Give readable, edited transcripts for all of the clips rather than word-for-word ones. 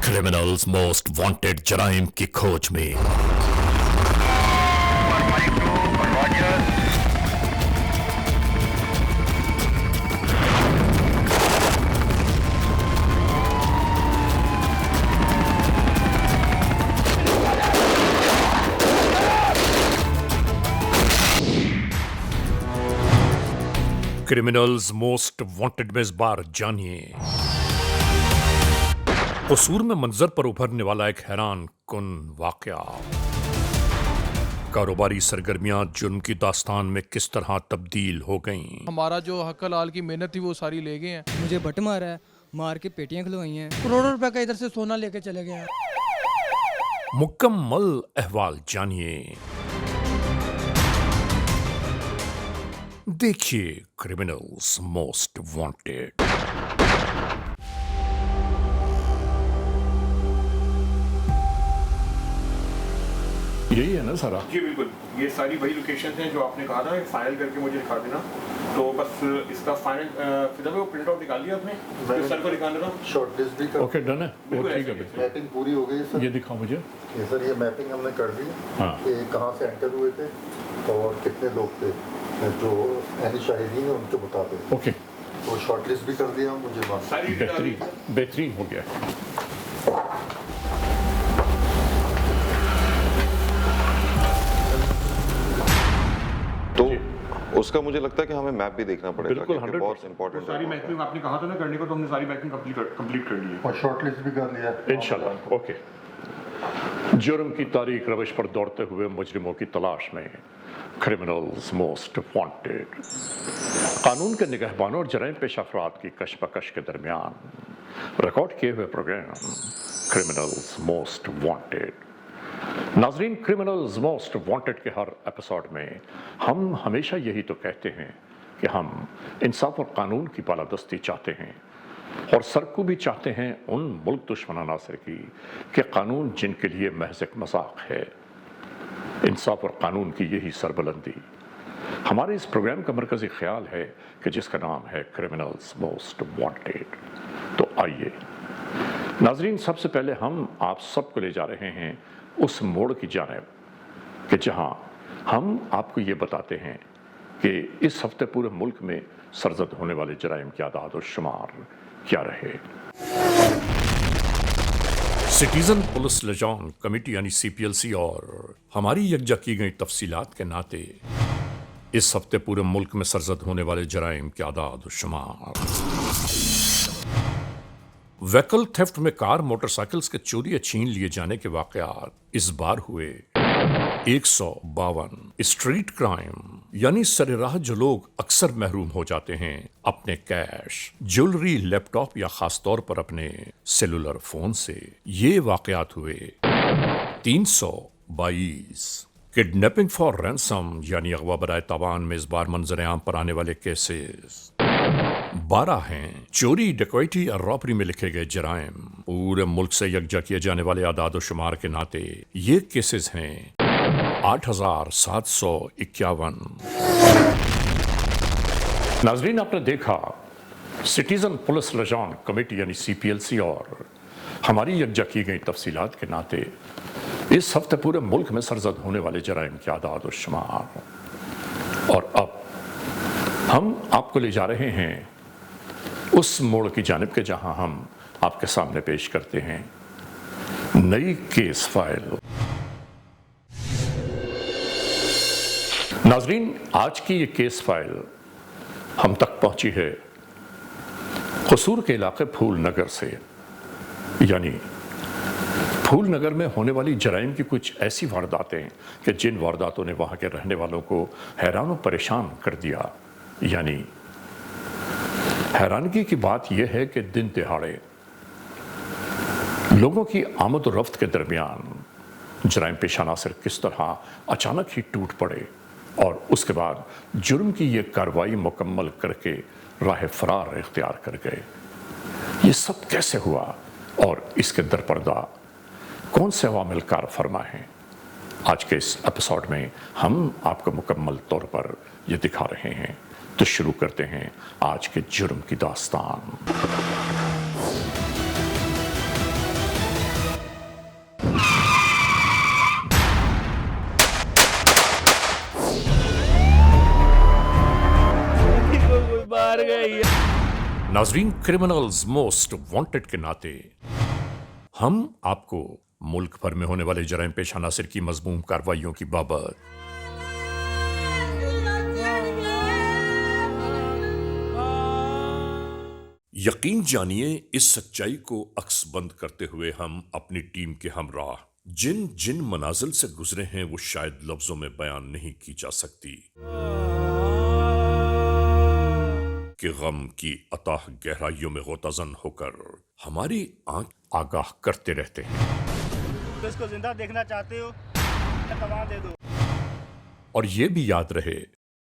Criminals most wanted जराइम की खोज में। क्रिमिनल्स मोस्ट वांटेड में इस बार जानिए कसूर में मंजर पर उभरने वाला एक हैरान कुन वाकया। कारोबारी सरगर्मियां जुर्म की दास्तान में किस तरह तब्दील हो गईं। हमारा जो हक हलाल की मेहनत थी वो सारी ले गए हैं। मुझे बट मारा है, मार के पेटियां खुलवाई हैं, करोड़ों रुपए का इधर से सोना लेके चले गए हैं। मुकम्मल अहवाल जानिए। देखिए क्रिमिनल्स मोस्ट वांटेड। यही है ना सारा? जी बिल्कुल, ये सारी वही लोकेशन हैं जो आपने कहा था। एक फाइल करके मुझे दिखा देना। तो बस इसका फाइनल फिर वो प्रिंट आउट निकाल लिया आपने, तो सर को दिखा देना। शॉर्ट लिस्ट भी कर। ओके डन है, वो ठीक है। मैपिंग पूरी हो गई सर। ये दिखाओ मुझे। ये सर ये मैपिंग हमने कर दी। हाँ। कि कहाँ से एंटर हुए थे और कितने लोग थे जो यानी शाहिदीन है उनको बता दें। ओके, तो शॉर्ट लिस्ट भी कर दिया मुझे बात। बेहतरीन हो गया। तो उसका मुझे लगता है कि हमें मैप भी देखना पड़ेगा। बिल्कुल, क्योंकि बहुत इंपॉर्टेंट सारी है। मैपिंग आपने कहा था ना करने को, तो हमने सारी मैपिंग कंप्लीट कर ली है और शॉर्ट लिस्ट भी कर लिया इंशाल्लाह। ओके, जुर्म की तारीख रविश पर दौड़ते हुए मुजरिमों की तलाश में क्रिमिनल्स मोस्ट वांटेड। कानून के निगहबानों और जराइम पेश अफराद की कशमकश के दरमियान रिकॉर्ड किए हुए प्रोग्राम क्रिमिनल्स मोस्ट वांटेड। नाजरीन, क्रिमिनल्स मोस्ट वांटेड के हर एपिसोड में हम हमेशा यही तो कहते हैं कि हम इंसाफ और कानून की बालादस्ती चाहते हैं और सरकू भी चाहते हैं उन मुल्क दुश्मन अनासर की कि कानून जिनके लिए महज एक मजाक है। इंसाफ और कानून की यही सरबुलंदी हमारे इस प्रोग्राम का मरकजी ख्याल है कि जिसका नाम है क्रिमिनल्स मोस्ट वांटेड। तो आइए नाजरीन, सबसे पहले हम आप सबको ले जा रहे हैं उस मोड़ की जानिब कि जहां हम आपको ये बताते हैं कि इस हफ्ते पूरे मुल्क में सरजद होने वाले जराइम की आदाद और शुमार क्या रहे। सिटीजन पुलिस लिजॉन कमेटी यानी CPLC और हमारी यकजा की गई तफसीलात के नाते इस हफ्ते पूरे मुल्क में सरजद होने वाले जराइम की आदाद और शुमार। व्हीकल थेफ्ट में कार मोटरसाइकिल्स के चोरी या छीन लिए जाने के वाकयात इस बार हुए 152। स्ट्रीट क्राइम यानी सरेराह जो लोग अक्सर महरूम हो जाते हैं अपने कैश, ज्वेलरी, लैपटॉप या खास तौर पर अपने सेलुलर फोन से, ये वाकयात हुए 322। किडनैपिंग फॉर रैंसम यानी अगवा बराए तावान में इस बार मंजर आम पर आने वाले केसेस 12 हैं। चोरी, डकैती और रॉबरी में लिखे गए जराइम पूरे मुल्क से यकजा किए जाने वाले आदाद और शुमार के नाते ये केसेस हैं 8751। नाजरीन, आपने देखा सिटीजन पुलिस लिजॉन कमेटी यानी CPLC और हमारी यकजा की गई तफसीलात के नाते इस हफ्ते पूरे मुल्क में सरजद होने वाले जराइम की आदाद और शुमार। और अब हम आपको ले जा रहे हैं उस मोड़ की जानिब के जहां हम आपके सामने पेश करते हैं नई केस फाइल। नाजरीन, आज की ये केस फाइल हम तक पहुंची है कसूर के इलाके फूल नगर से, यानी फूल नगर में होने वाली जराइम की कुछ ऐसी वारदातें कि जिन वारदातों ने वहां के रहने वालों को हैरान और परेशान कर दिया। यानी हैरानगी की बात यह है कि दिन दिहाड़े लोगों की आमद और रफ्त के दरमियान जराइम पेशा अनासर किस तरह अचानक ही टूट पड़े और उसके बाद जुर्म की यह कार्रवाई मुकम्मल करके राह फरार इख्तियार कर गए। ये सब कैसे हुआ और इसके दरपर्दा कौन से अवामिल कार फरमा हैं, आज के इस एपिसोड में हम आपको मुकम्मल तौर पर ये दिखा रहे हैं। तो शुरू करते हैं आज के जुर्म की दास्तान। नाजरीन, क्रिमिनल्स मोस्ट वांटेड के नाते हम आपको मुल्क भर में होने वाले जराइम पेश अनासर की मजमूम कार्रवाइयों की बाबत यकीन जानिए, इस सच्चाई को अक्सबंद करते हुए हम अपनी टीम के हमराह जिन जिन मनाजिल से गुजरे हैं वो शायद लफ्जों में बयान नहीं की जा सकती कि गम की अताह गहराइयों में गोताजन होकर हमारी आंख आगाह करते रहते हैं। तो इसको जिंदा देखना चाहते हो तवा दे दो। और ये भी याद रहे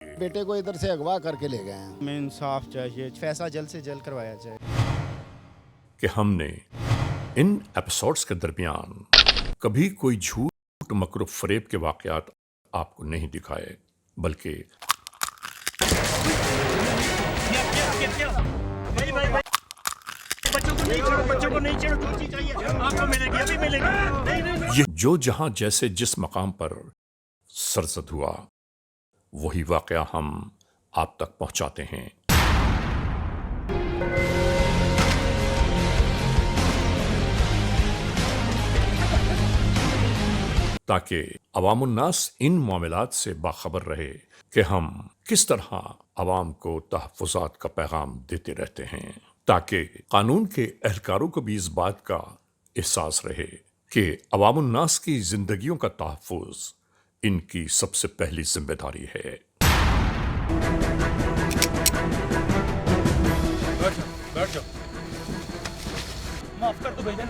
बेटे को इधर से अगवा करके ले गए हैं। हमें इंसाफ चाहिए, फैसला जल्द से जल्द करवाया जाए। कि हमने इन एपिसोड्स के दरमियान कभी कोई झूठ मकर फरेब के वाकयात आपको नहीं दिखाए, बल्कि बच्चों को नहीं छेड़ो, तुलसी चाहिए आपको मिलेगी, अभी मिलेगी। ये जो जहां जैसे जिस मकाम पर सरजद हुआ वही वाकया हम आप तक पहुंचाते हैं। ताकि अवामुन्नास इन मामलात से बाखबर रहे कि हम किस तरह अवाम को तहफ़्फ़ुज़ात का पैगाम देते रहते हैं, ताकि कानून के एहलकारों को भी इस बात का एहसास रहे कि अवामुन्नास की जिंदगियों का तहफ़्फ़ुज़ इनकी सबसे पहली जिम्मेदारी है। बैठ जाओ। माफ कर दो भाईजान।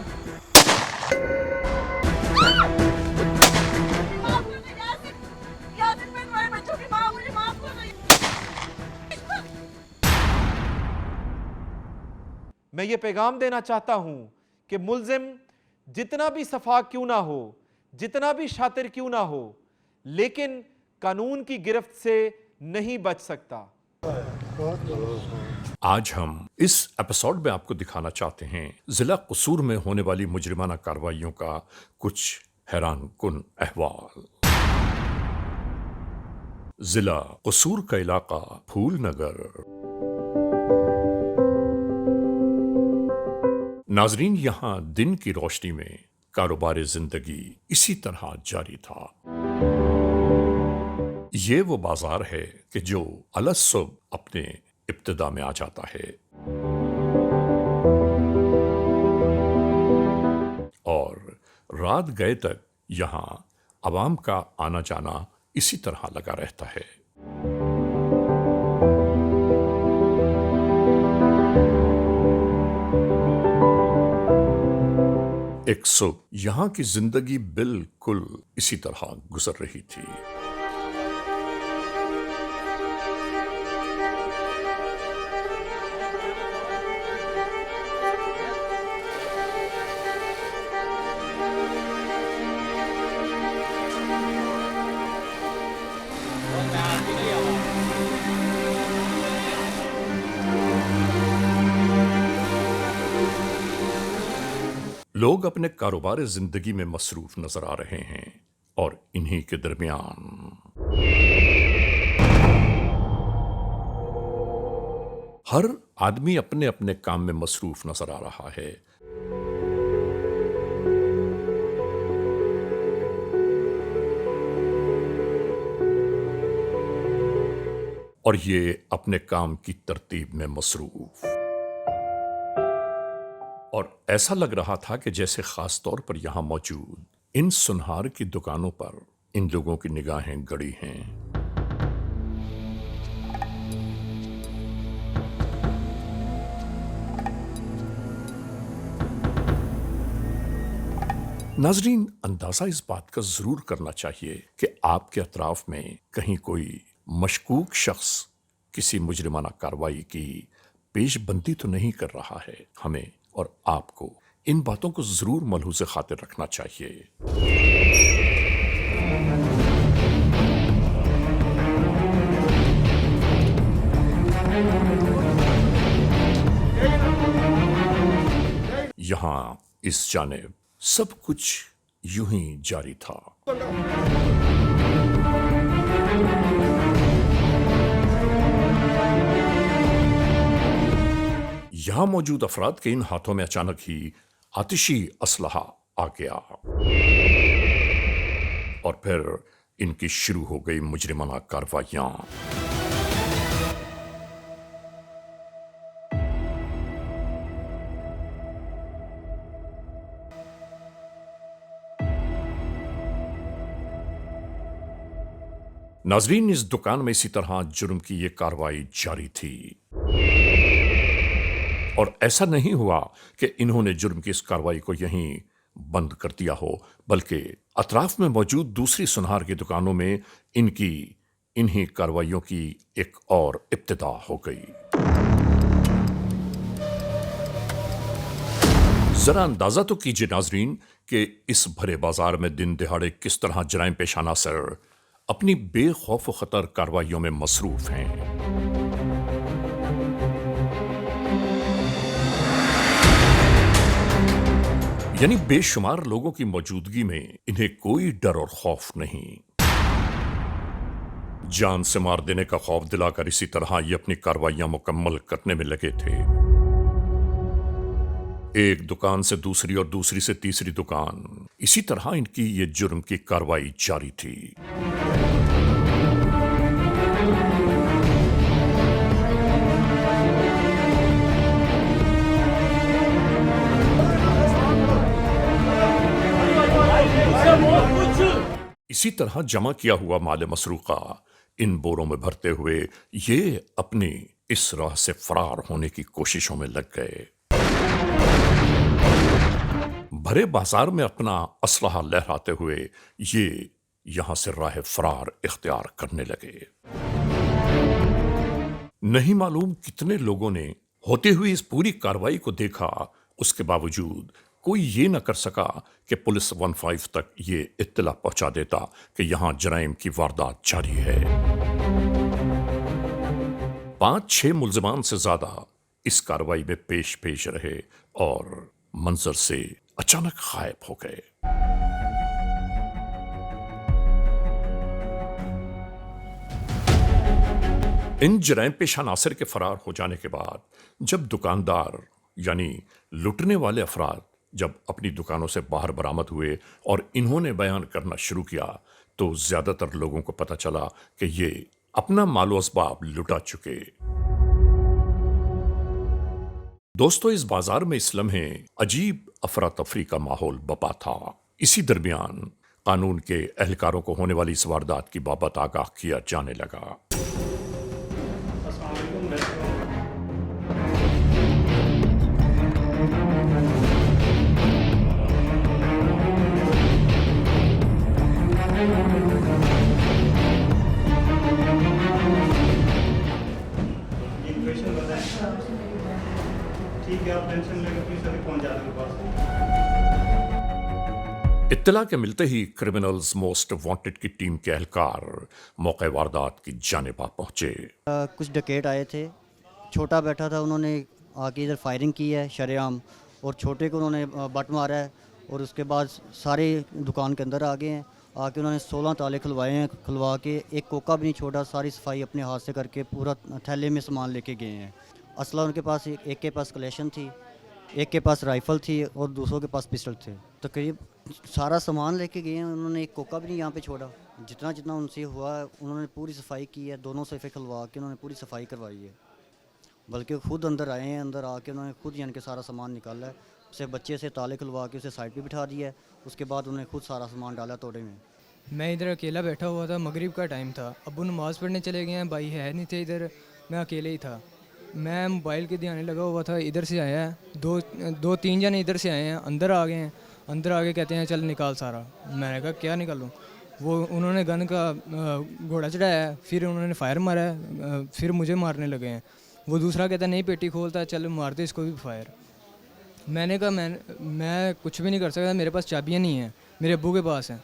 मैं ये पैगाम देना चाहता हूं कि मुल्जिम जितना भी सफा क्यों ना हो, जितना भी शातिर क्यों ना हो, लेकिन कानून की गिरफ्त से नहीं बच सकता। आज हम इस एपिसोड में आपको दिखाना चाहते हैं जिला कसूर में होने वाली मुजरिमाना कार्रवाइयों का कुछ हैरान कुन अहवाल। जिला कसूर का इलाका फूल नगर। नाजरीन, यहां दिन की रोशनी में कारोबार जिंदगी इसी तरह जारी था। ये वो बाजार है कि जो अलग अपने इब्तिदा में आ जाता है और रात गए तक यहां अवाम का आना जाना इसी तरह लगा रहता है। एक सुबह यहां की जिंदगी बिल्कुल इसी तरह गुजर रही थी। लोग अपने कारोबार जिंदगी में मसरूफ नजर आ रहे हैं और इन्हीं के दरमियान हर आदमी अपने अपने काम में मसरूफ नजर आ रहा है। और ये अपने काम की तरतीब में मसरूफ। और ऐसा लग रहा था कि जैसे खास तौर पर यहां मौजूद इन सुनहार की दुकानों पर इन लोगों की निगाहें गड़ी हैं। नाजरीन, अंदाजा इस बात का जरूर करना चाहिए कि आपके अतराफ में कहीं कोई मशकूक शख्स किसी मुजरिमाना कार्रवाई की पेशबंदी तो नहीं कर रहा है। हमें और आपको इन बातों को जरूर मलहूज़ खातिर रखना चाहिए। यहां इस जानिब सब कुछ यूं ही जारी था। यहां मौजूद अफराद के इन हाथों में अचानक ही आतिशी असलहा आ गया और फिर इनकी शुरू हो गई मुजरिमाना कार्रवाइयां। नाजरीन, इस दुकान में इसी तरह जुर्म की यह कार्रवाई जारी थी और ऐसा नहीं हुआ कि इन्होंने जुर्म की इस कार्रवाई को यहीं बंद कर दिया हो, बल्कि अतराफ में मौजूद दूसरी सुनहार की दुकानों में इनकी इन्हीं कार्रवाइयों की एक और इब्तिदा हो गई। जरा अंदाजा तो कीजिए नाजरीन कि इस भरे बाजार में दिन दिहाड़े किस तरह जराइम पेशा नासिर अपनी बेखौफ खतर कार्रवाइयों में मसरूफ हैं। यानी बेशुमार लोगों की मौजूदगी में इन्हें कोई डर और खौफ नहीं। जान से मार देने का खौफ दिलाकर इसी तरह ये अपनी कार्रवाइयां मुकम्मल करने में लगे थे। एक दुकान से दूसरी और दूसरी से तीसरी दुकान, इसी तरह इनकी ये जुर्म की कार्रवाई जारी थी। इसी तरह जमा किया हुआ माल मसरूका इन बोरों में भरते हुए ये अपनी इस राह से फरार होने की कोशिशों में लग गए। भरे बाजार में अपना असलहा लहराते हुए ये यहां से राह फरार इख्तियार करने लगे। नहीं मालूम कितने लोगों ने होती हुई इस पूरी कार्रवाई को देखा, उसके बावजूद कोई ये न कर सका कि पुलिस 15 तक ये इत्तला पहुंचा देता कि यहां जराइम की वारदात जारी है। 5-6 मुल्जिमान से ज्यादा इस कार्रवाई में पेश रहे और मंजर से अचानक गायब हो गए। इन जराइम पेशा नासिर के फरार हो जाने के बाद जब दुकानदार यानी लुटने वाले अफराद जब अपनी दुकानों से बाहर बरामद हुए और इन्होंने बयान करना शुरू किया, तो ज्यादातर लोगों को पता चला कि ये अपना मालो असबाब लुटा चुके। दोस्तों, इस बाजार में इस लम्हे अजीब अफरा तफरी का माहौल बपा था। इसी दरमियान कानून के एहलकारों को होने वाली इस वारदात की बाबत आगाह किया जाने लगा। इत्तला के मिलते ही क्रिमिनल्स मोस्ट वांटेड की टीम के एहलकार मौके वारदात की जानिब आ पहुंचे। कुछ डकैत आए थे, छोटा बैठा था, उन्होंने आके इधर फायरिंग की है शरेआम, और छोटे को उन्होंने बट मारा है और उसके बाद सारे दुकान के अंदर आ गए हैं। आके उन्होंने 16 ताले खुलवाए हैं, खुलवा के एक कोका भी नहीं छोड़ा, सारी सफाई अपने हाथ से करके पूरा थैले में सामान लेके गए हैं। असला उनके पास एक के पास कलेक्शन थी, एक के पास राइफ़ल थी और दूसरों के पास पिस्टल थे। तकरीब सारा सामान लेके गए हैं, उन्होंने एक कोका भी नहीं यहाँ पे छोड़ा। जितना उनसे हुआ उन्होंने पूरी सफाई की है, दोनों सोफे खुलवा के उन्होंने पूरी सफाई करवाई है। बल्कि खुद अंदर आए हैं, अंदर आके उन्होंने खुद यानी कि सारा सामान निकाला है। उसे बच्चे से ताले खुलवा के उसे साइड पे बिठा दिया है, उसके बाद उन्होंने खुद सारा सामान डाला तोड़े में। मैं इधर अकेला बैठा हुआ था, मगरिब का टाइम था, अब्बू नमाज़ पढ़ने चले गए हैं, भाई है नहीं थे इधर, मैं अकेले ही था। मैं मोबाइल के ध्यान लगा हुआ था, इधर से आया है दो तीन जने इधर से आए हैं, अंदर आ गए हैं। अंदर आके कहते हैं चल निकाल सारा। मैंने कहा क्या निकालूं? वो उन्होंने गन का घोड़ा चढ़ाया है, फिर उन्होंने फायर मारा है, फिर मुझे मारने लगे हैं। वो दूसरा कहता नहीं पेटी खोलता, चल मार दे इसको भी फायर। मैंने कहा मैं कुछ भी नहीं कर सकता, मेरे पास चाबियाँ नहीं हैं, मेरे अब्बू के पास हैं।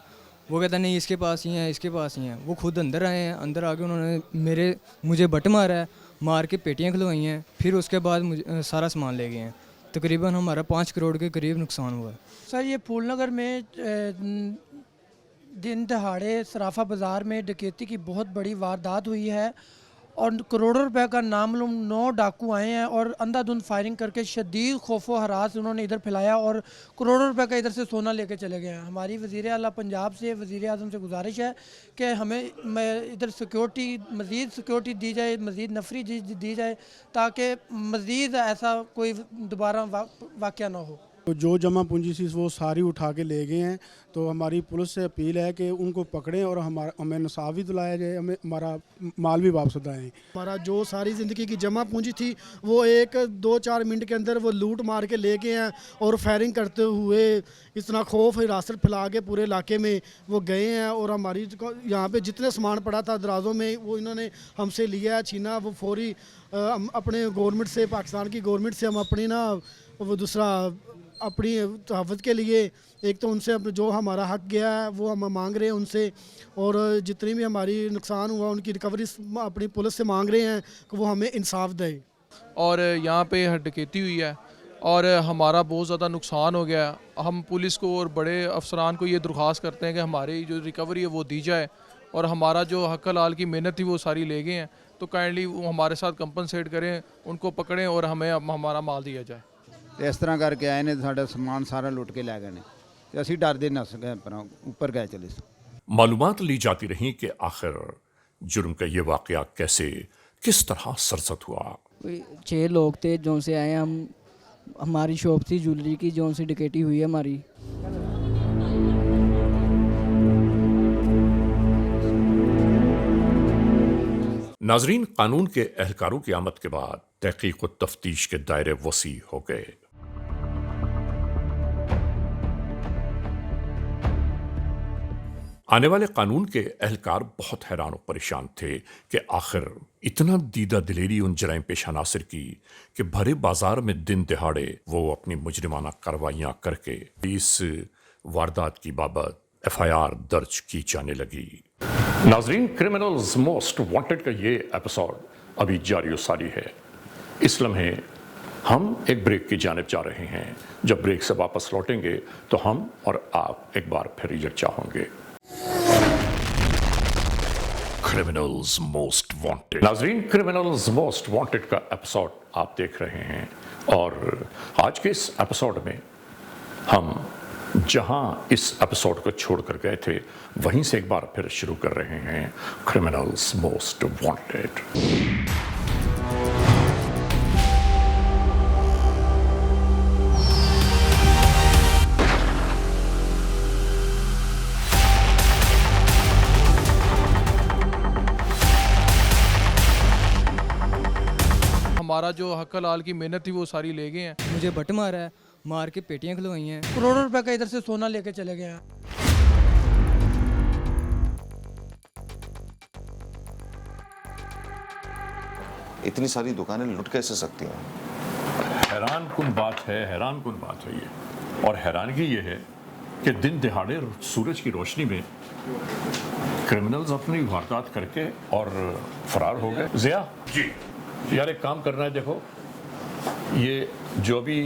वो कहता नहीं इसके पास ही हैं, इसके पास ही हैं। वो खुद अंदर आए हैं, अंदर आके उन्होंने मुझे बट मारा है, मार के पेटियाँ खुलवाई हैं, फिर उसके बाद मुझे सारा सामान ले गए हैं। तकरीबन हमारा 5 करोड़ के करीब नुकसान हुआ है। सर ये फूलनगर में दिन दहाड़े सराफा बाज़ार में डकैती की बहुत बड़ी वारदात हुई है और करोड़ों रुपए का नामालूम 9 डाकू आए हैं और अंधाधुंध फायरिंग करके शदीद खौफ व हरास उन्होंने इधर फैलाया और करोड़ों रुपए का इधर से सोना लेके चले गए हैं। हमारी वज़ीर आला पंजाब से, वज़ीर आज़म से गुजारिश है कि हमें इधर सिक्योरिटी, मज़ीद सिक्योरिटी दी जाए, मज़ीद नफरी दी जाए ताकि मज़ीद ऐसा कोई दोबारा वाक़या ना हो। जो जमा पूंजी थी वो सारी उठा के ले गए हैं, तो हमारी पुलिस से अपील है कि उनको पकड़ें और हमें इंसाफ भी दिलाया जाए, हमें हमारा माल भी वापस दिलाएं। हमारा जो सारी ज़िंदगी की जमा पूंजी थी वो 1-2-4 मिनट के अंदर वो लूट मार के ले गए हैं और फायरिंग करते हुए इतना खौफ हिरासत फैला के पूरे इलाके में वो गए हैं। और हमारी यहाँ पे जितने सामान पड़ा था दराजों में वो इन्होंने हमसे लिया, छीना। वो फौरी अपने गवर्नमेंट से, पाकिस्तान की गवर्नमेंट से हम अपनी ना वो दूसरा अपनी तहफ़्फ़ुज़ के लिए एक तो उनसे जो हमारा हक गया है वो हम मांग रहे हैं उनसे, और जितनी भी हमारी नुकसान हुआ उनकी रिकवरी अपनी पुलिस से मांग रहे हैं कि वो हमें इंसाफ दे। और यहाँ पे डकैती हुई है और हमारा बहुत ज़्यादा नुकसान हो गया। हम पुलिस को और बड़े अफसरान को ये दरख्वास्त करते हैं कि हमारी जो रिकवरी है वो दी जाए और हमारा जो हक हलाल की मेहनत थी वो सारी ले गए हैं, तो काइंडली वो हमारे साथ कंपनसेट करें, उनको पकड़ें और हमें हमारा माल दिया जाए। इस तरह करके आए ने, साडा समान सारा लुट के लै गए ने, ते असीं डरदे नस गए, पर ऊपर गए चले। मालूमात ली जाती रहीं कि आखिर जुर्म का ये वाक़या कैसे, किस तरह सरसत हुआ। 6 लोग थे जो से आए हम, हमारी शॉप थी ज्वेलरी की, जो से डकैती हुई है हमारी। नाजरीन, कानून के एहलकारों की आमद के बाद तहकीक व तफ्तीश के दायरे वसी हो गए। आने वाले कानून के एहलकार बहुत हैरान और परेशान थे कि आखिर इतना दीदा दिलेरी उन जराइम पेशा नासिर की कि भरे बाजार में दिन दिहाड़े वो अपनी मुजरिमाना कार्रवाइयां करके इस वारदात की बाबत FIR दर्ज की जाने लगी। नाजरीन, क्रिमिनल्स मोस्ट वांटेड का ये एपिसोड अभी जारी व सारी है। इस लम्हे हम एक ब्रेक की जानिब जा रहे हैं। जब ब्रेक से वापस लौटेंगे तो हम और आप एक बार फिर यकजा होंगे। Criminals most wanted. नाजरीन, क्रिमिनल्स मोस्ट वांटेड का एपिसोड आप देख रहे हैं और आज के इस एपिसोड में हम जहां इस एपिसोड को छोड़कर गए थे वहीं से एक बार फिर शुरू कर रहे हैं क्रिमिनल्स मोस्ट वांटेड। हमारा जो हक हलाल की मेहनत थी वो सारी ले गए हैं। मुझे बट मारा है, मार के पेटियां खुलवाई हैं, करोड़ों रुपए का इधर से सोना लेके चले गए हैं। इतनी सारी दुकानें लुट कैसे सकती हैं? हैरान कुन बात है ये। और हैरानगी ये है कि दिन दिहाड़े सूरज की रोशनी में क्रिमिनल्स अपनी वारदात करके और फरार हो गए। जिया जी, यार एक काम करना है, देखो ये जो भी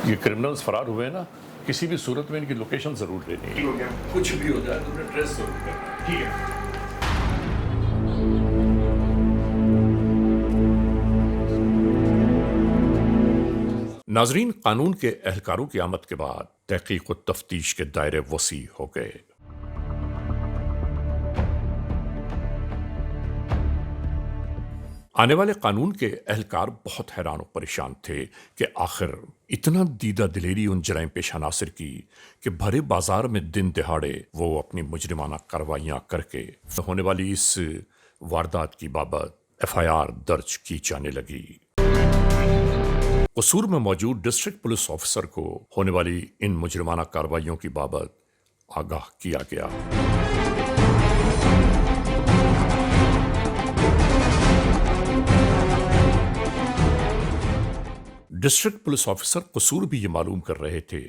ये क्रिमिनल्स फरार हुए हैं ना, किसी भी सूरत में इनकी लोकेशन जरूर लेनी है। कुछ भी हो जाए तुमने ट्रेस जरूर करना है। ठीक है। नाजरीन, कानून के एहलकारों की आमद के बाद तहकीक व तफ्तीश के दायरे वसी हो गए। आने वाले कानून के एहलकार बहुत हैरान और परेशान थे कि आखिर इतना दीदा दिलेरी उन जराइम पेशा नासिर की कि भरे बाजार में दिन दिहाड़े वो अपनी मुजरिमाना कार्रवाइयां करके होने वाली इस वारदात की बाबत FIR दर्ज की जाने लगी। कसूर में मौजूद डिस्ट्रिक्ट पुलिस ऑफिसर को होने वाली इन मुजरिमाना कार्रवाइयों की बाबत आगाह किया गया। डिस्ट्रिक्ट पुलिस ऑफिसर कसूर भी ये मालूम कर रहे थे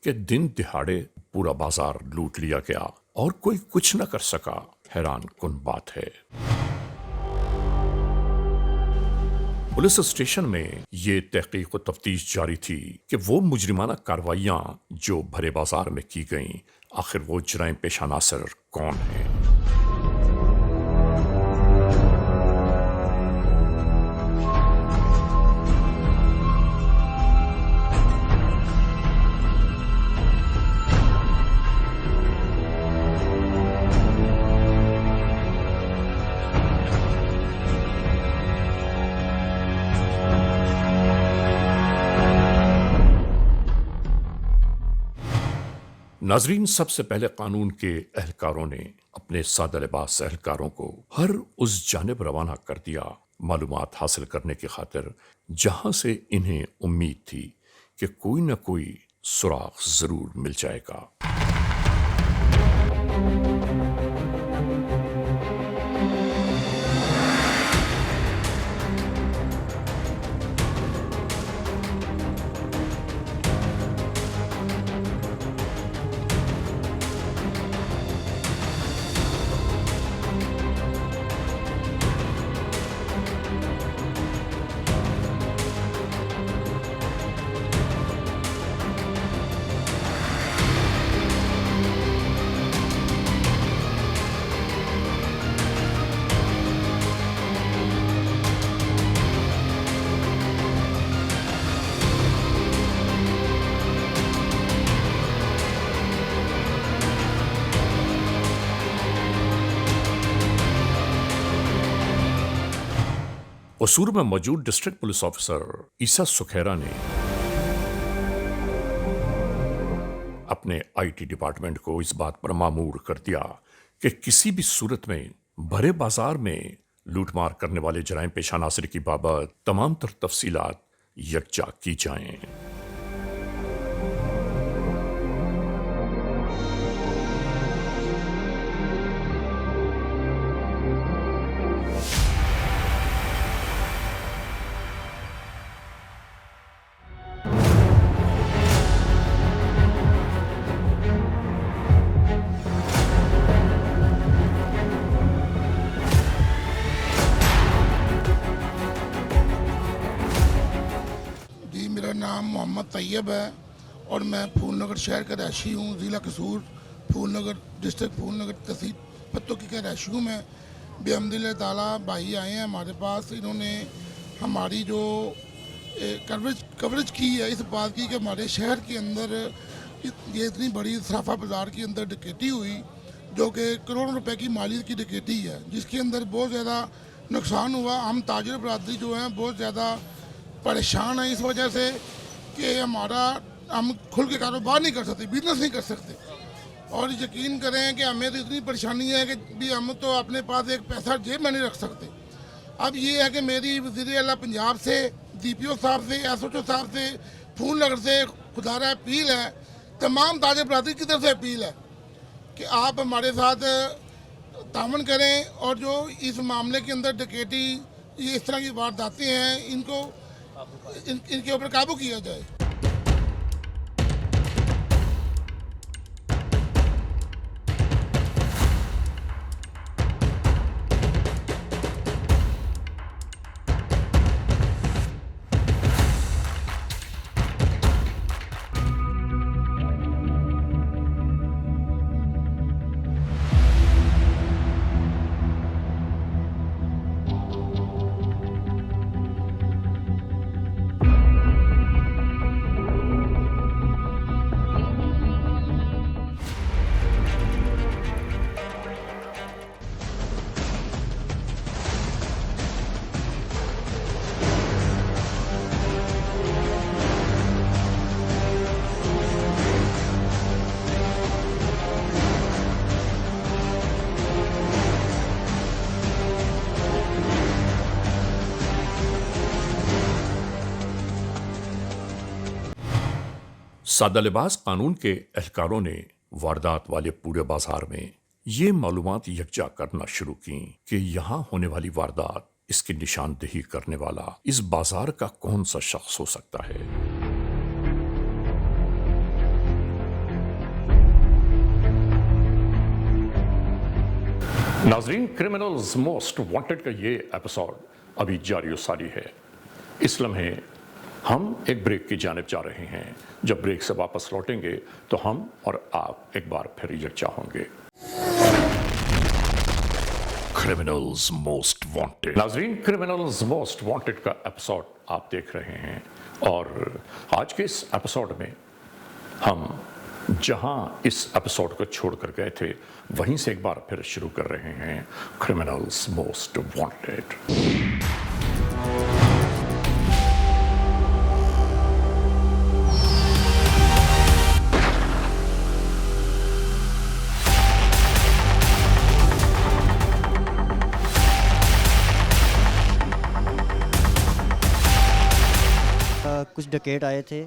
कि दिन दिहाड़े पूरा बाजार लूट लिया गया और कोई कुछ न कर सका। हैरान कुन बात है। पुलिस स्टेशन में ये तहकीक व तफ्तीश जारी थी कि वो मुजरिमाना कार्रवाइयां जो भरे बाजार में की गईं, आखिर वो जराइम पेशा नासिर कौन है। नाजरीन, सबसे पहले कानून के एहलकारों ने अपने सादा लिबास एहलकारों को हर उस जानिब रवाना कर दिया मालूमात हासिल करने की खातिर जहां से इन्हें उम्मीद थी कि कोई न कोई सुराग जरूर मिल जाएगा। कसूर में मौजूद डिस्ट्रिक्ट पुलिस ऑफिसर ईसा सुखेरा ने अपने आईटी डिपार्टमेंट को इस बात पर मामूर कर दिया कि किसी भी सूरत में भरे बाजार में लूटमार करने वाले जराइम पेशा नासिर की बाबत तमाम तर तफसीलात यकजा की जाएं। नाम मोहम्मद तैयब है और मैं फूलनगर शहर का रहायशी हूँ। ज़िला कसूर, फूलनगर डिस्ट्रिक्ट फूलनगर तहसील पत्तों की रहायशी हूँ मैं। बेहमदिल्लाह ताला भाई आए हैं हमारे पास। इन्होंने हमारी जो कवरेज की है इस बात की कि हमारे शहर के अंदर ये इतनी बड़ी सराफा बाज़ार के अंदर डकैती हुई जो कि करोड़ों रुपए की मालियत की डकैती है, जिसके अंदर बहुत ज़्यादा नुकसान हुआ। हम ताजिर बरादरी जो हैं बहुत ज़्यादा परेशान है इस वजह से कि हम खुल के कारोबार नहीं कर सकते, बिजनेस नहीं कर सकते। और यकीन करें कि हमें तो इतनी परेशानी है कि भी हम तो अपने पास एक पैसा जेब में नहीं रख सकते। अब ये है कि मेरी वज़ीर आला पंजाब से, DPO साहब से, SHO साहब से, फूलनगर से खुदारा अपील है, तमाम ताजिर बरादरी की तरफ से अपील है कि आप हमारे साथ तामन करें और जो इस मामले के अंदर डकैती ये इस तरह की वारदातें हैं इनके ऊपर काबू किया जाए। सादा लिबास कानून के एहलकारों ने वारदात वाले पूरे बाजार में ये मालूमात यकजा करना शुरू की कि यहाँ होने वाली वारदात, इसकी निशानदेही करने वाला इस बाजार का कौन सा शख्स हो सकता है। नाजरीन, क्रिमिनल्स मोस्ट वांटेड का ये एपिसोड अभी जारी सारी है। इस लम्हे हम एक ब्रेक की जानिब जा रहे हैं। जब ब्रेक से वापस लौटेंगे तो हम और आप एक बार फिर यकजा होंगे। Criminals most wanted. नाजरीन, क्रिमिनल्स मोस्ट वांटेड का एपिसोड आप देख रहे हैं और आज के इस एपिसोड में हम जहां इस एपिसोड को छोड़कर गए थे वहीं से एक बार फिर शुरू कर रहे हैं क्रिमिनल्स मोस्ट वांटेड। डकैत आए थे,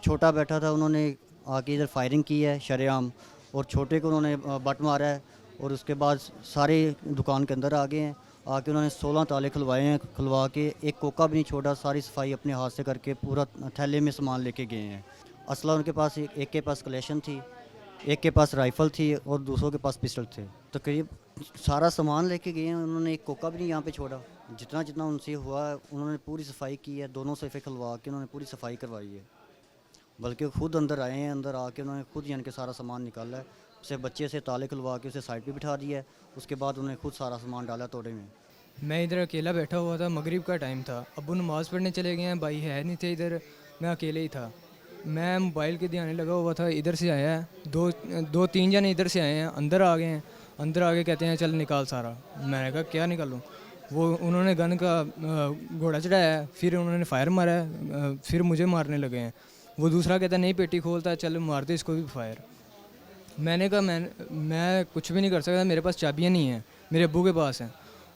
छोटा बैठा था, उन्होंने आके इधर फायरिंग की है शरेआम, और छोटे को उन्होंने बट मारा है, और उसके बाद सारे दुकान के अंदर आ गए हैं। आके उन्होंने 16 ताले खुलवाए हैं, खुलवा के एक कोका भी नहीं छोड़ा, सारी सफाई अपने हाथ से करके पूरा थैले में सामान लेके गए हैं। असला उनके पास एक के पास कलेक्शन थी, एक के पास राइफ़ल थी और दूसरों के पास पिस्टल थे। तकरीब सारा सामान लेके गए हैं, उन्होंने एक कोका भी नहीं यहाँ पे छोड़ा। जितना जितना उनसे हुआ उन्होंने पूरी सफाई की है, दोनों सोफे खुलवा के उन्होंने पूरी सफाई करवाई है, बल्कि खुद अंदर आए हैं, अंदर आके उन्होंने खुद यानी कि सारा सामान निकाला है, उसे बच्चे से ताले खुलवा के उसे साइड पे बिठा दिया है, उसके बाद उन्होंने खुद सारा सामान डाला तोड़े में। मैं इधर अकेला बैठा हुआ था, मगरिब का टाइम था, अब्बू नमाज़ पढ़ने चले गए हैं, भाई है नहीं थे इधर, मैं अकेले ही था। मैं मोबाइल के ध्यान लगा हुआ था, इधर से आया है दो तीन जने इधर से आए हैं, अंदर आ गए हैं, अंदर आके कहते हैं चल निकाल सारा। मैंने कहा क्या निकालूँ? वो उन्होंने गन का घोड़ा चढ़ाया है, फिर उन्होंने फायर मारा है, फिर मुझे मारने लगे हैं। वो दूसरा कहता नहीं पेटी खोलता है, चल मार दे इसको भी फायर। मैंने कहा मैं कुछ भी नहीं कर सकता, मेरे पास चाबियाँ नहीं हैं, मेरे अब्बू के पास हैं।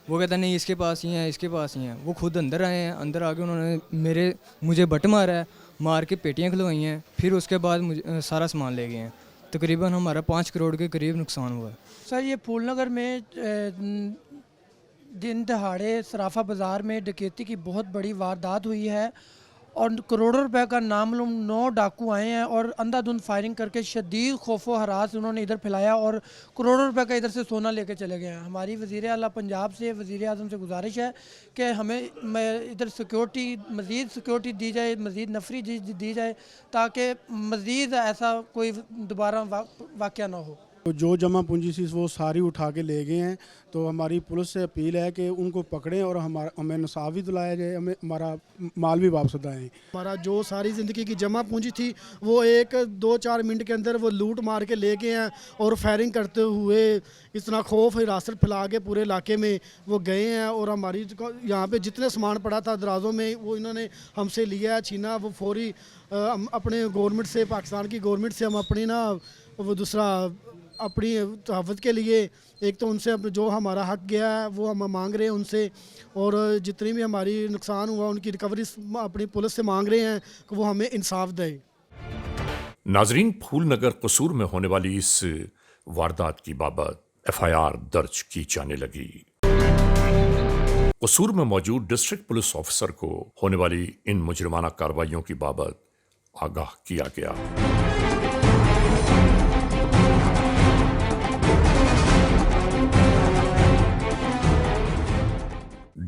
वो कहता नहीं इसके पास ही हैं, इसके पास ही हैं। वो खुद अंदर आए हैं, अंदर आके उन्होंने मुझे बट मारा है, मार के पेटियाँ खुलवाई हैं, फिर उसके बाद मुझे सारा सामान ले गए हैं। तकरीबन हमारा 5 करोड़ के करीब नुकसान हुआ है। सर ये फूलनगर में दिन दहाड़े सराफा बाज़ार में डकैती की बहुत बड़ी वारदात हुई है और करोड़ों रुपए का नामालूम 9 डाकू आए हैं और अंधाधुंध फायरिंग करके शदीद खौफो हरास उन्होंने इधर फैलाया और करोड़ों रुपए का इधर से सोना लेके चले गए हैं। हमारी वज़ीर आला पंजाब से, वज़ीर आज़म से गुजारिश है कि हमें इधर मज़ीद सिक्योरिटी दी जाए, मज़ीद नफरी दी जाए, ताकि मज़ीद ऐसा कोई दोबारा वाक़या ना हो। तो जो जमा पूंजी थी वो सारी उठा के ले गए हैं। तो हमारी पुलिस से अपील है कि उनको पकड़ें और हमें इंसाफ भी दिलाया जाए, हमें हमारा माल भी वापस दिलाएं। हमारा जो सारी ज़िंदगी की जमा पूंजी थी वो 1-2-4 मिनट के अंदर वो लूट मार के ले गए हैं और फायरिंग करते हुए इतना खौफ हिरासत फैला के पूरे इलाके में वो गए हैं। और हमारी यहाँ पे जितने सामान पड़ा था दराजों में वो इन्होंने हमसे लिया है, छीना। वो फौरी अपने गवर्नमेंट से, पाकिस्तान की गवर्नमेंट से हम अपनी वो दूसरा अपनी तहफ़्फ़ुज़ के लिए एक तो उनसे जो हमारा हक गया है वो हम मांग रहे हैं उनसे, और जितनी भी हमारी नुकसान हुआ उनकी रिकवरी अपनी पुलिस से मांग रहे हैं कि वो हमें इंसाफ दे। नाजरीन, फूलनगर कसूर में होने वाली इस वारदात की बाबत FIR दर्ज की जाने लगी। कसूर में मौजूद डिस्ट्रिक्ट पुलिस ऑफिसर को होने वाली इन मुजरिमाना कार्रवाइयों की बाबत आगाह किया गया।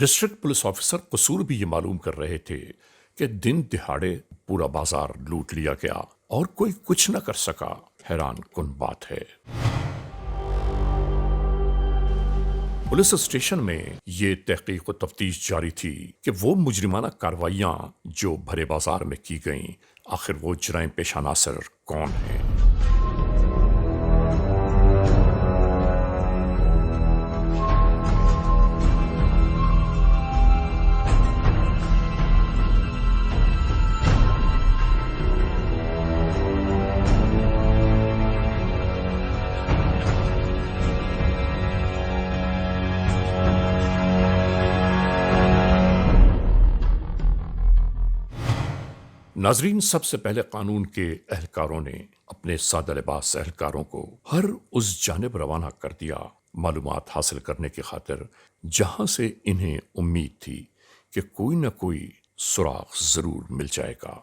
डिस्ट्रिक्ट पुलिस ऑफिसर कसूर भी ये मालूम कर रहे थे कि दिन दिहाड़े पूरा बाजार लूट लिया गया और कोई कुछ न कर सका। हैरान कुन बात है। पुलिस स्टेशन में ये तहकीक व तफ्तीश जारी थी कि वो मुजरिमाना कार्रवाइयां जो भरे बाजार में की गईं, आखिर वो जराइम पेशा अनासर कौन है। नाजरीन, सबसे पहले कानून के एहलकारों ने अपने सादा लिबास एहलकारों को हर उस जानिब रवाना कर दिया मालूमात हासिल करने की खातिर जहां से इन्हें उम्मीद थी कि कोई न कोई सुराग जरूर मिल जाएगा।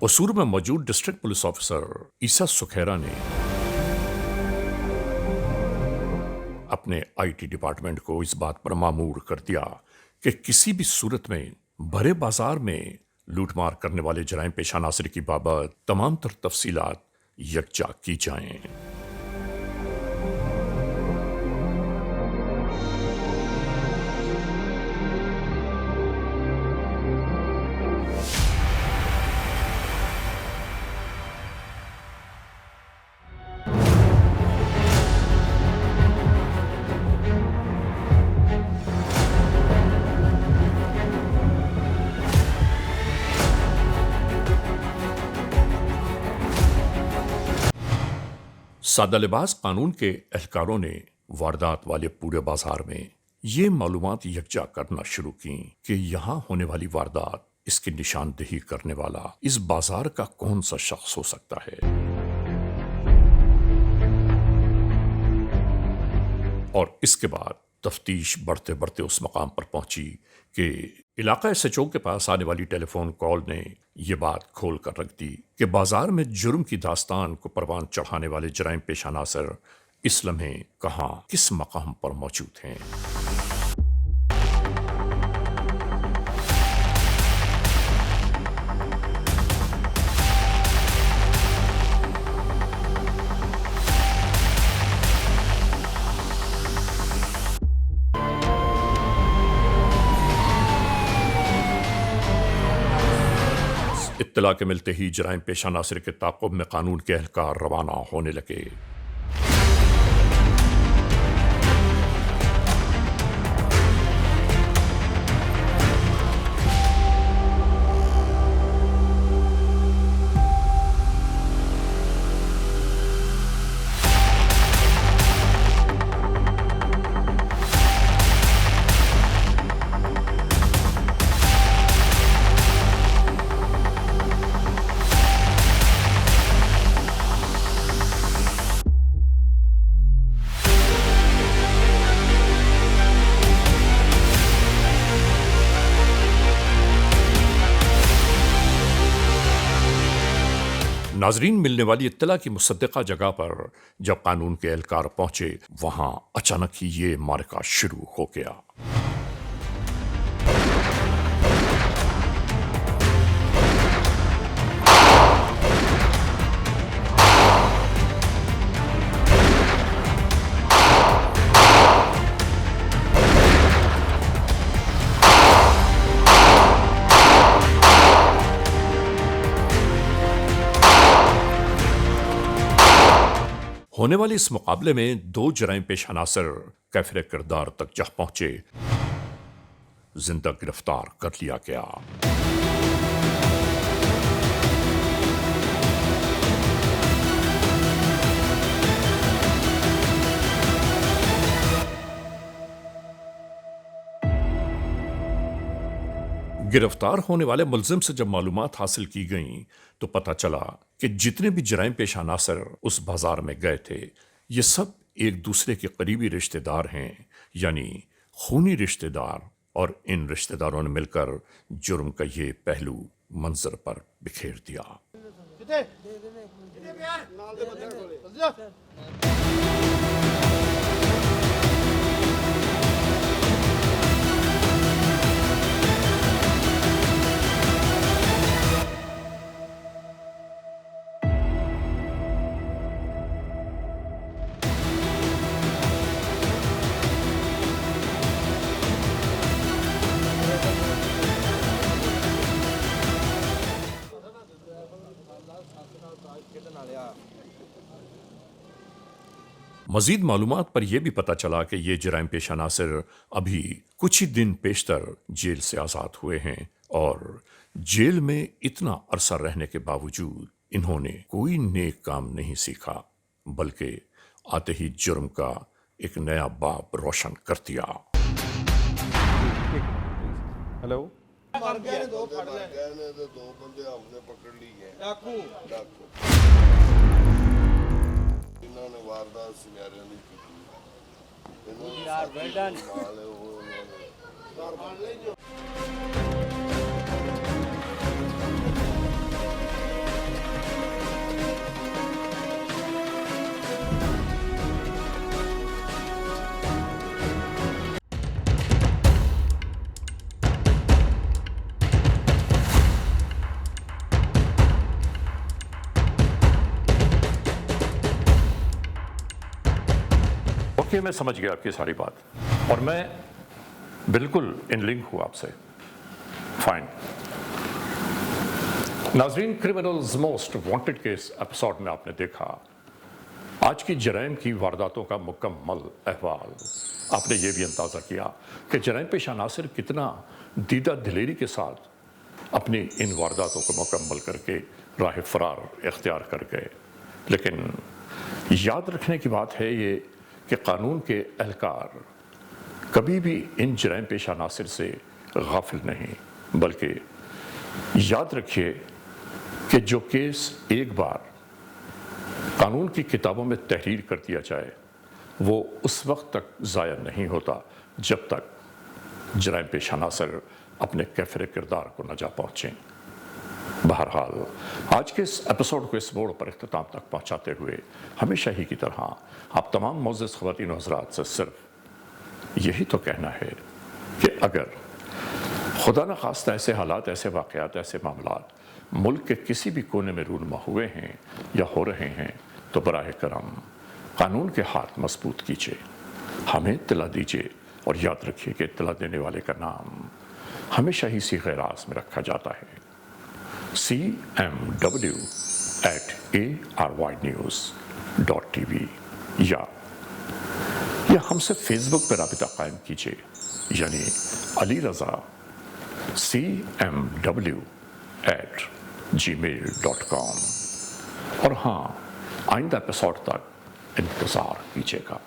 कसूर में मौजूद डिस्ट्रिक्ट पुलिस ऑफिसर ईसा सुखेरा ने अपने IT डिपार्टमेंट को इस बात पर मामूर कर दिया कि किसी भी सूरत में भरे बाजार में लूटमार करने वाले जराइम पेशा नासिर की बाबत तमाम तर तफसीलात यकजा की जाएं। सादा लिबास कानून के एहलकारों ने वारदात वाले पूरे बाजार में ये मालूमात यकजा करना शुरू की कि यहाँ होने वाली वारदात, इसकी निशानदेही करने वाला इस बाजार का कौन सा शख्स हो सकता है। और इसके बाद तफ्तीश बढ़ते बढ़ते उस मकाम पर पहुंची कि इलाका SHO के पास आने वाली टेलीफोन कॉल ने यह बात खोल कर रख दी कि बाजार में जुर्म की दास्तान को परवान चढ़ाने वाले जराइम पेशा नासिर इस लम्हे कहां किस मकाम पर मौजूद हैं। इत्तला के मिलते ही जराइम पेशा नासिर के ताक़ुब में कानून के एहलकार रवाना होने लगे। नाजरीन, मिलने वाली इत्तला की मुसद्दिका जगह पर जब कानून के एहलकार पहुंचे, वहां अचानक ही ये मारका शुरू हो गया। होने वाले इस मुकाबले में दो जराइम पेशा नासिर कैफिर किरदार तक जा पहुंचे, जिंदा गिरफ्तार कर लिया गया। गिरफ्तार होने वाले मुलजिम से जब मालूमात हासिल की गईं तो पता चला कि जितने भी जराइम पेशा नासिर उस बाजार में गए थे, ये सब एक दूसरे के करीबी रिश्तेदार हैं, यानी खूनी रिश्तेदार। और इन रिश्तेदारों ने मिलकर जुर्म का ये पहलू मंजर पर बिखेर दिया। मजीद मालूमात पर यह भी पता चला कि ये जराइम पेशा नासिर अभी कुछ ही दिन पेशतर जेल से आज़ाद हुए हैं, और जेल में इतना अरसा रहने के बावजूद इन्होंने कोई नेक काम नहीं सीखा, बल्कि आते ही जुर्म का एक नया बाब रोशन कर दिया। हेलो, दो बंदे हमने पकड़ लिए डाकू इन्होंने वारदात सुनियारे नहीं की यार, वेल डन। देखिए मैं समझ गया आपकी सारी बात और मैं बिल्कुल इन लिंक हूँ आपसे। फाइन। नाजरीन, क्रिमिनल्स मोस्ट वांटेड के इस एपिसोड में आपने देखा आज की जराइम की वारदातों का मुकम्मल अहवाल। आपने ये भी अंदाज़ा किया कि जराइम पेशा नासिर कितना दीदा दिलेरी के साथ अपनी इन वारदातों को मुकम्मल करके राह फरार इख्तियार कर गए। लेकिन याद रखने की बात है ये कि कानून के एहलकार कभी भी इन जराइम पेशा नासिर से गाफिल नहीं, बल्कि याद रखिए कि जो केस एक बार कानून की किताबों में तहरीर कर दिया जाए वो उस वक्त तक ज़ाया नहीं होता जब तक जराइम पेशा नासिर अपने कैफरे किरदार को न जा पहुँचें। बहरहाल आज के इस एपिसोड को इस मोड़ पर इख्तिताम तक पहुँचाते हुए हमेशा ही की तरह आप तमाम मोअज़्ज़ज़ ख़वातीन व हज़रात से सिर्फ यही तो कहना है कि अगर खुदा न खास्ता ऐसे हालात, ऐसे वाक़यात, ऐसे मामलात मुल्क के किसी भी कोने में रूनमा हुए हैं या हो रहे हैं तो बराह करम कानून के हाथ मजबूत कीजिए, हमें इत्तला दीजिए और याद रखिए कि इत्तला देने वाले का नाम हमेशा ही सीग़े राज़ में रखा जाता है, cmw@arynnews.tv या हमसे फेसबुक पर राबिता कायम कीजिए, यानी अली रज़ा cmw@gmail.com। और हाँ, आइंदा एपिसोड तक इंतज़ार कीजिएगा।